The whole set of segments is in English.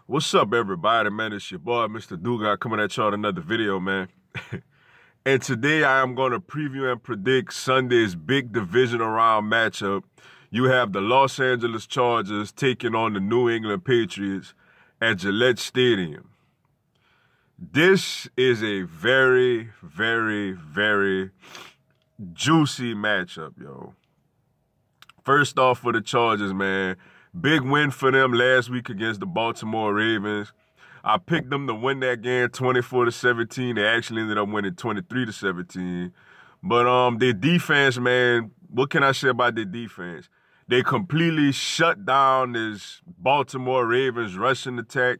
What's up, everybody, man? It's your boy, Mr. Duga, coming at y'all with another video, man. And today I am going to preview and predict Sunday's big divisional round matchup. You have the Los Angeles Chargers taking on the New England Patriots at Gillette Stadium. This is a very, very, very juicy matchup, yo. First off, for the Chargers, man, big win for them last week against the Baltimore Ravens. I picked them to win that game 24-17. They actually ended up winning 23-17. But their defense, man, what can I say about their defense? They completely shut down this Baltimore Ravens rushing attack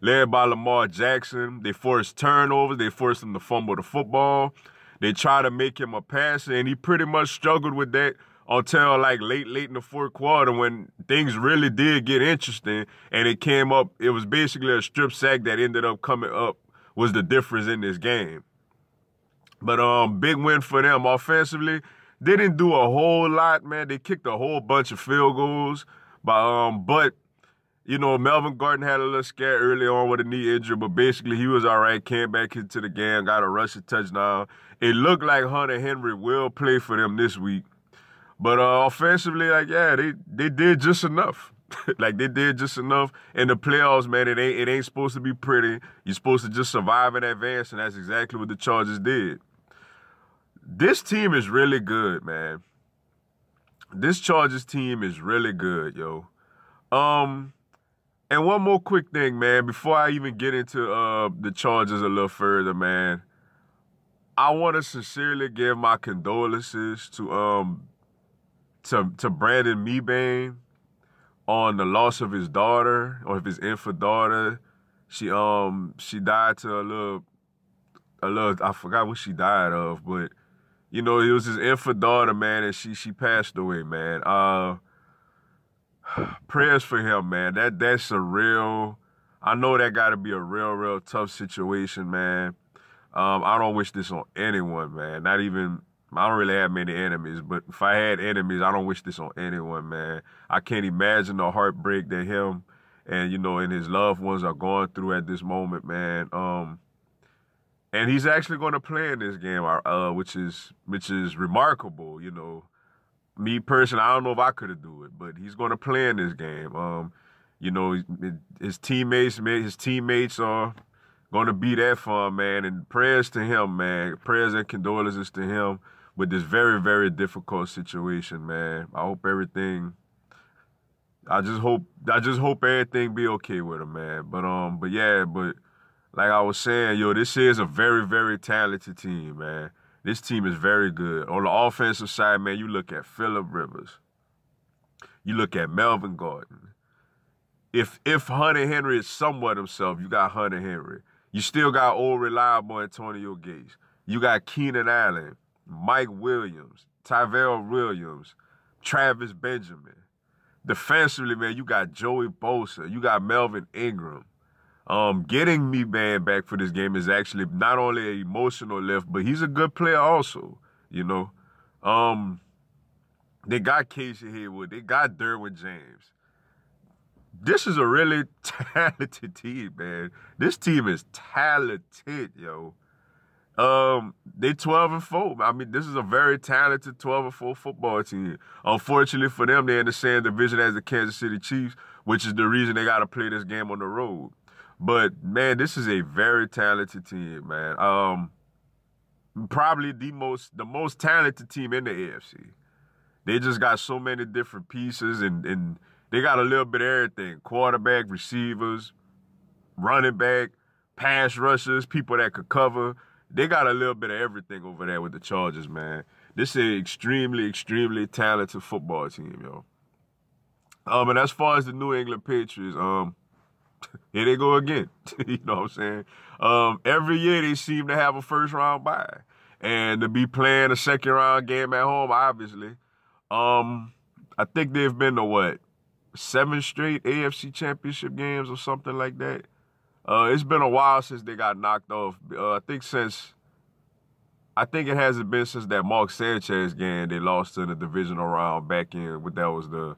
led by Lamar Jackson. They forced turnovers. They forced him to fumble the football. They tried to make him a passer, and he pretty much struggled with that until like late in the fourth quarter when things really did get interesting and it came up. It was basically a strip sack that ended up coming up was the difference in this game. But big win for them offensively. They didn't do a whole lot, man. They kicked a whole bunch of field goals. But you know, Melvin Gordon had a little scare early on with a knee injury, but basically he was all right, came back into the game, got a rushing touchdown. It looked like Hunter Henry will play for them this week. But offensively, like, yeah, they did just enough. Like, they did just enough. In the playoffs, man, it ain't supposed to be pretty. You're supposed to just survive and advance, and that's exactly what the Chargers did. This team is really good, man. This Chargers team is really good, yo. And one more quick thing, man, before I even get into the Chargers a little further, man. I want to sincerely give my condolences to Brandon Mebane on the loss of his daughter, or of his infant daughter. She died to a little I forgot what she died of, but you know, it was his infant daughter, man, and she passed away, man. Prayers for him, man. That's a real, I know that gotta be a real tough situation, man. I don't wish this on anyone, man. Not even, I don't really have many enemies, but if I had enemies, I don't wish this on anyone, man. I can't imagine the heartbreak that him and, you know, and his loved ones are going through at this moment, man. And he's actually going to play in this game, which is remarkable, you know. Me personally, I don't know if I could have do it, but he's going to play in this game. You know, his teammates are going to be there for him, man. And prayers to him, man. Prayers and condolences to him with this very, very difficult situation, man. I just hope everything be okay with him, man. But yeah, like I was saying, yo, this is a very, very talented team, man. This team is very good. On the offensive side, man, you look at Phillip Rivers. You look at Melvin Gordon. If Hunter Henry is somewhat himself, you got Hunter Henry. You still got old reliable Antonio Gates. You got Keenan Allen, Mike Williams, Tyrell Williams, Travis Benjamin. Defensively, man, you got Joey Bosa. You got Melvin Ingram. Getting Mebane back for this game is actually not only an emotional lift, but he's a good player also, you know. They got Casey Haywood. They got Derwin James. This is a really talented team, man. This team is talented, yo. They 12-4. I mean, this is a very talented 12-4 football team. Unfortunately for them, they're in the same division as the Kansas City Chiefs, which is the reason they got to play this game on the road. But man, this is a very talented team, man. Probably the most talented team in the AFC. They just got so many different pieces, and they got a little bit of everything: quarterback, receivers, running back, pass rushers, people that could cover. They got a little bit of everything over there with the Chargers, man. This is an extremely talented football team, yo. And as far as the New England Patriots, here they go again. You know what I'm saying? Every year they seem to have a first round bye. And to be playing a second round game at home, obviously. I think they've been to 7 straight AFC championship games or something like that. It's been a while since they got knocked off. I I think it hasn't been since that Mark Sanchez game they lost in the divisional round back in what that was the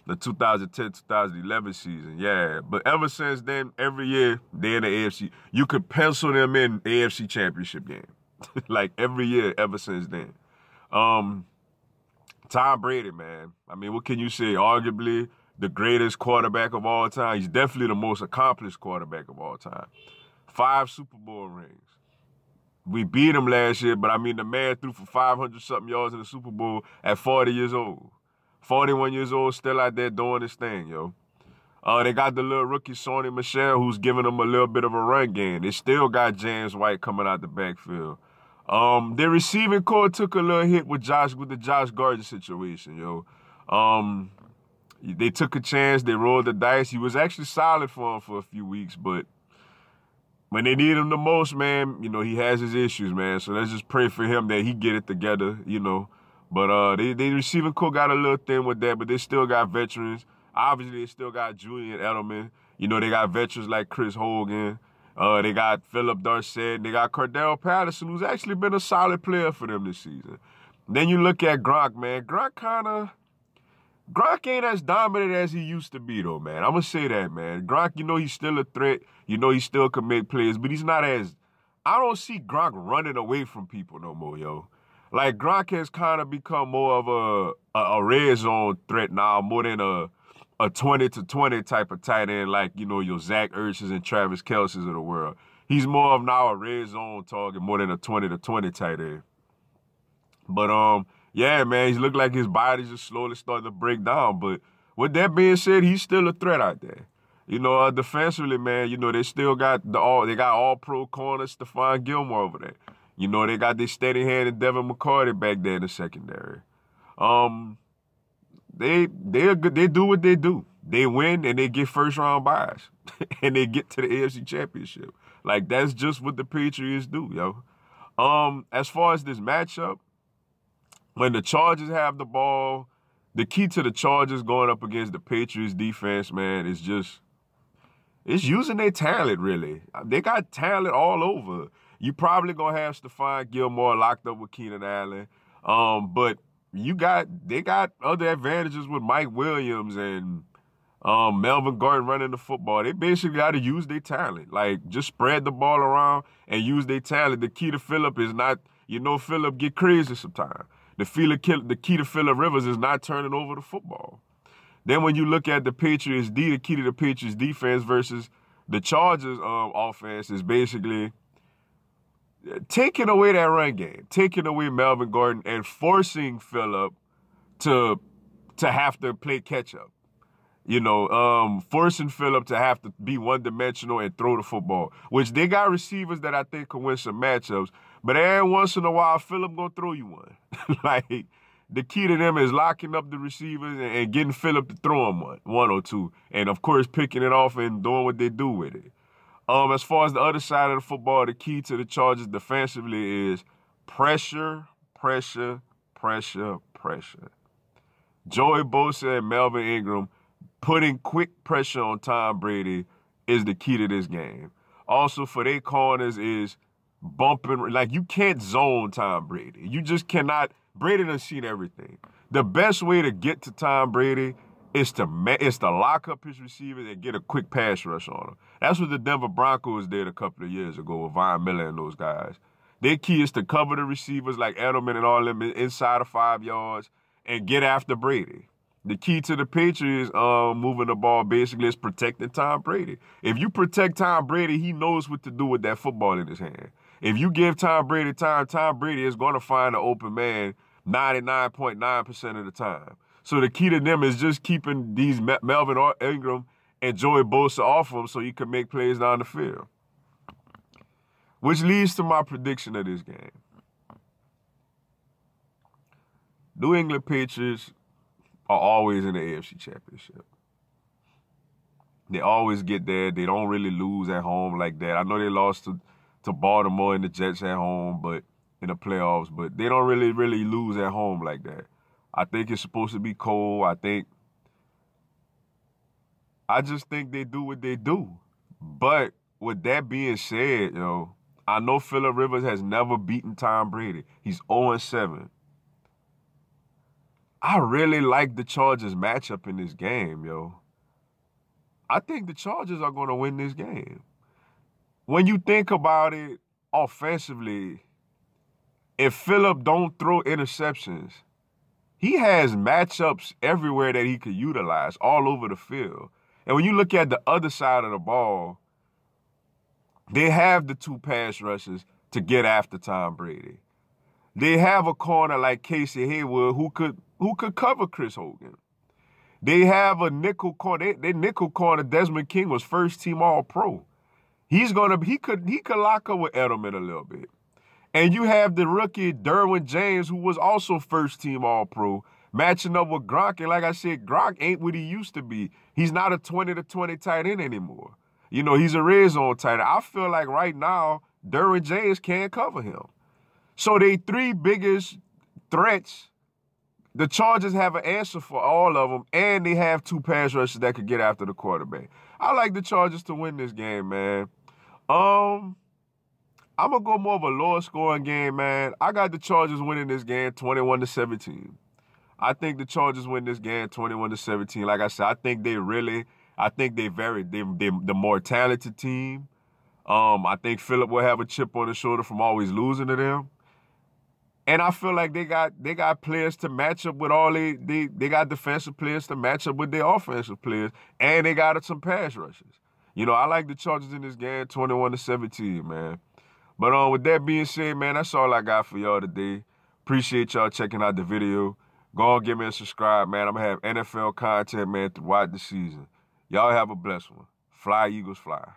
2010-2011 season. Yeah, but ever since then, every year they're in the AFC. You could pencil them in AFC Championship game, like every year ever since then. Tom Brady, man. I mean, what can you say? Arguably the greatest quarterback of all time. He's definitely the most accomplished quarterback of all time. 5 Super Bowl rings. We beat him last year, but I mean, the man threw for 500-something yards in the Super Bowl at 40 years old. 41 years old, still out there doing his thing, yo. They got the little rookie Sony Michel, who's giving them a little bit of a run game. They still got James White coming out the backfield. Their receiving core took a little hit with the Josh Gardner situation, yo. They took a chance. They rolled the dice. He was actually solid for them for a few weeks, but when they need him the most, man, you know, he has his issues, man. So let's just pray for him that he get it together, you know. But they receiving core got a little thin with that, but they still got veterans. Obviously, they still got Julien Edelman. You know, they got veterans like Chris Hogan. They got Phillip Dorsett. They got Cordell Patterson, who's actually been a solid player for them this season. Then you look at Gronk, man. Gronk ain't as dominant as he used to be, though, man. I'm going to say that, man. Gronk, you know, he's still a threat. You know, he still can make plays, but he's not as... I don't see Gronk running away from people no more, yo. Like, Gronk has kind of become more of a red zone threat now, more than a 20-20 type of tight end, like, you know, your Zach Ertz's and Travis Kelce's of the world. He's more of now a red zone target, more than a 20-20 tight end. But, yeah, man, he looked like his body's just slowly starting to break down. But with that being said, he's still a threat out there. You know, defensively, man, you know, they still got all-pro corner Stephon Gilmore over there. You know, they got this steady hand and Devin McCarty back there in the secondary. They do what they do. They win and they get first-round buys. And they get to the AFC Championship. Like, that's just what the Patriots do, yo. As far as this matchup, when the Chargers have the ball, the key to the Chargers going up against the Patriots defense, man, is just, it's using their talent, really. They got talent all over. You probably going to have Stephon Gilmore locked up with Keenan Allen. But they got other advantages with Mike Williams and Melvin Gordon running the football. They basically got to use their talent. Like, just spread the ball around and use their talent. The key to Phillip is not, you know, Phillip get crazy sometimes. The key to Phillip Rivers is not turning over the football. Then when you look at the Patriots the key to the Patriots defense versus the Chargers offense is basically taking away that run game, taking away Melvin Gordon and forcing Phillip to have to play catch up. You know, forcing Phillip to have to be one-dimensional and throw the football, which they got receivers that I think can win some matchups. But every once in a while, Phillip gonna throw you one. Like, the key to them is locking up the receivers and getting Phillip to throw them one or two. And, of course, picking it off and doing what they do with it. As far as the other side of the football, the key to the Chargers defensively is pressure, pressure, pressure, pressure. Joey Bosa and Melvin Ingram putting quick pressure on Tom Brady is the key to this game. Also, for their corners is bumping. Like, you can't zone Tom Brady. You just cannot. Brady done seen everything. The best way to get to Tom Brady is to lock up his receivers and get a quick pass rush on him. That's what the Denver Broncos did a couple of years ago with Von Miller and those guys. Their key is to cover the receivers like Edelman and all them inside of 5 yards and get after Brady. The key to the Patriots moving the ball basically is protecting Tom Brady. If you protect Tom Brady, he knows what to do with that football in his hand. If you give Tom Brady time, Tom Brady is going to find an open man 99.9% of the time. So the key to them is just keeping these Melvin Ingram and Joey Bosa off him so he can make plays down the field. Which leads to my prediction of this game. New England Patriots are always in the AFC Championship. They always get there. They don't really lose at home like that. I know they lost to Baltimore and the Jets at home, but in the playoffs, but they don't really lose at home like that. I think it's supposed to be cold. I just think they do what they do. But with that being said, I know Phillip Rivers has never beaten Tom Brady. He's 0-7. I really like the Chargers matchup in this game, yo. I think the Chargers are going to win this game. When you think about it offensively, if Phillip don't throw interceptions, he has matchups everywhere that he could utilize all over the field. And when you look at the other side of the ball, they have the two pass rushers to get after Tom Brady. They have a corner like Casey Hayward who could cover Chris Hogan. They have a nickel corner. Their nickel corner, Desmond King, was first team All-Pro. He could lock up with Edelman a little bit. And you have the rookie Derwin James, who was also first team All-Pro, matching up with Gronk. And like I said, Gronk ain't what he used to be. He's not a 20-20 tight end anymore. You know, he's a red zone tight end. I feel like right now, Derwin James can't cover him. So they three biggest threats, the Chargers have an answer for all of them, and they have two pass rushers that could get after the quarterback. I like the Chargers to win this game, man. I'm going to go more of a lower scoring game, man. I got the Chargers winning this game 21-17. I think the Chargers win this game 21-17. Like I said, I think they're the more talented team. I think Phillip will have a chip on his shoulder from always losing to them. And I feel like they got players to match up with they got defensive players to match up with their offensive players, and they got some pass rushers. You know, I like the Chargers in this game 21-17, man. But with that being said, man, that's all I got for y'all today. Appreciate y'all checking out the video. Go on, give me a subscribe, man. I'm going to have NFL content, man, throughout the season. Y'all have a blessed one. Fly, Eagles, fly.